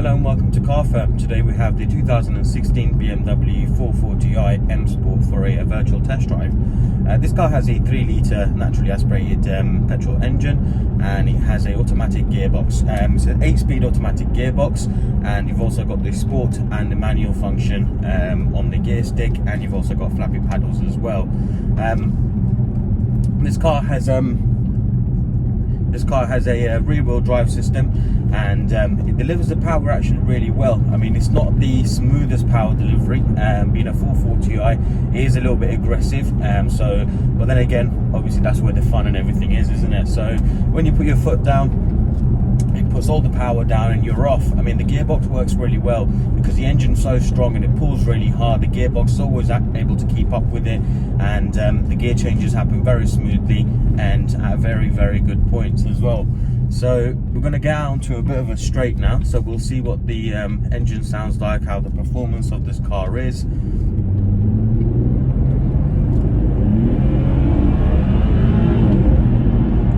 Hello and welcome to Car Firm. Today we have the 2016 BMW 440i M Sport for a virtual test drive. This car has a 3-litre naturally aspirated petrol engine, and it has an automatic gearbox. It's an 8-speed automatic gearbox, and you've also got the sport and the manual function on the gear stick, and you've also got flappy paddles as well. This car has a rear-wheel drive system, and it delivers the power actually really well. I mean, it's not the smoothest power delivery, being a 440i, it is a little bit aggressive, but then again, obviously that's where the fun and everything is, isn't it? So when you put your foot down, it puts all the power down and you're off. I mean, the gearbox works really well because the engine's so strong and it pulls really hard. The gearbox is always able to keep up with it, and the gear changes happen very smoothly and at very, very good points as well. So we're going to get out onto a bit of a straight now, so we'll see what the engine sounds like, how the performance of this car is.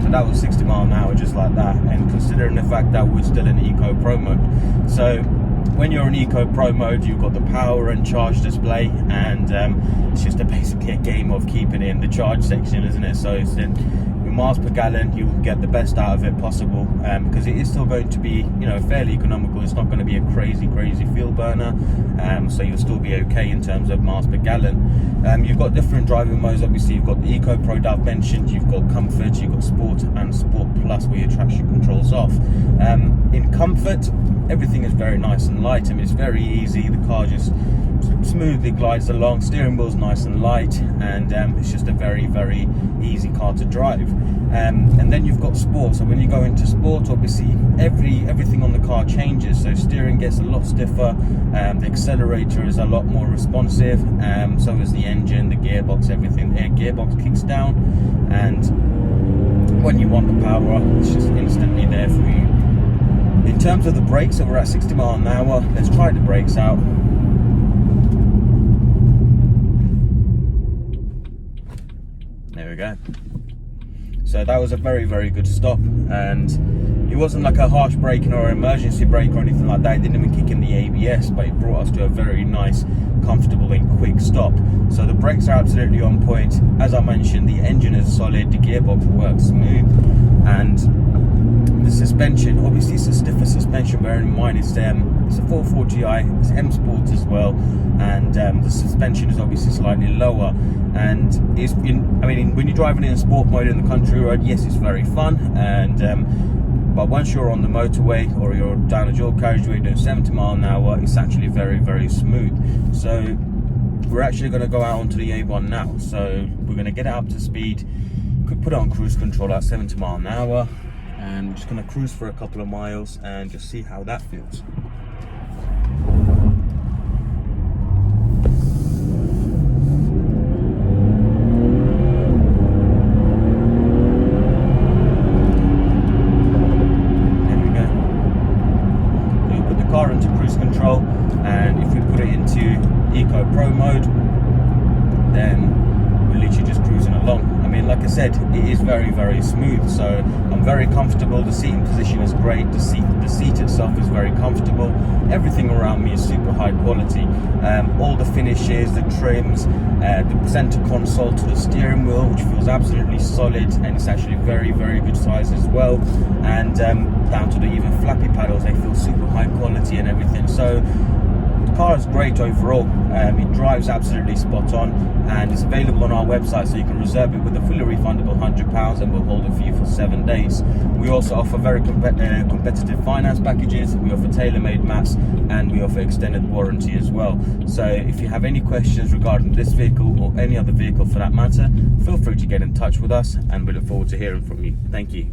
So that was 60 miles an hour just like that, and considering the fact that we're still in Eco Pro mode. So when you're in Eco Pro mode, you've got the power and charge display, and it's just basically a game of keeping it in the charge section, isn't it? So it's in miles per gallon, you will get the best out of it possible, because it is still going to be, you know, fairly economical. It's not going to be a crazy fuel burner, so you'll still be okay in terms of miles per gallon. You've got different driving modes. Obviously you've got the Eco Pro that I've mentioned, you've got Comfort, you've got Sport and Sport Plus where your traction control's off. In Comfort, everything is very nice and light. I mean, it's very easy, the car just smoothly glides along, steering wheel's nice and light, and it's just a very, very easy car to drive. And then you've got Sport. So when you go into Sport, obviously everything on the car changes. So steering gets a lot stiffer, the accelerator is a lot more responsive, so is the engine, the gearbox, everything. The gearbox kicks down, and when you want the power, it's just instantly there for you. In terms of the brakes, so we're at 60 miles an hour. Let's try the brakes out. There we go. So that was a very, very good stop, and it wasn't like a harsh braking or emergency brake or anything like that. It didn't even kick in the ABS, but it brought us to a very nice, comfortable and quick stop. So the brakes are absolutely on point. As I mentioned, the engine is solid, the gearbox works smooth, and the suspension, obviously it's a stiffer suspension, bearing in mind it's a 440i, it's M Sport as well, and the suspension is obviously slightly lower. And when you're driving in a sport mode in the country road, yes, it's very fun, and but once you're on the motorway or you're down a dual carriageway doing 70 miles an hour, it's actually very, very smooth. So we're actually going to go out onto the A1 now. So we're going to get it up to speed, could put it on cruise control at 70 miles an hour, and we're just going to cruise for a couple of miles and just see how that feels. Into cruise control, and if we put it into Eco Pro mode, then we're literally just cruising along. I mean, like I said, it is very, very smooth, so I'm very comfortable. The seating position is great, the seat itself is very comfortable, everything around me is super high quality. All the finishes, the trims, the center console to the steering wheel, which feels absolutely solid, and it's actually very, very good size as well, and down to the even flappy paddles, they feel super high quality and everything. So the car is great overall. It drives absolutely spot on, and it's available on our website, so you can reserve it with a fully refundable £100, and we'll hold it for you for 7 days. We also offer very competitive finance packages, we offer tailor-made mats, and we offer extended warranty as well. So if you have any questions regarding this vehicle or any other vehicle for that matter, feel free to get in touch with us, and we look forward to hearing from you. Thank you.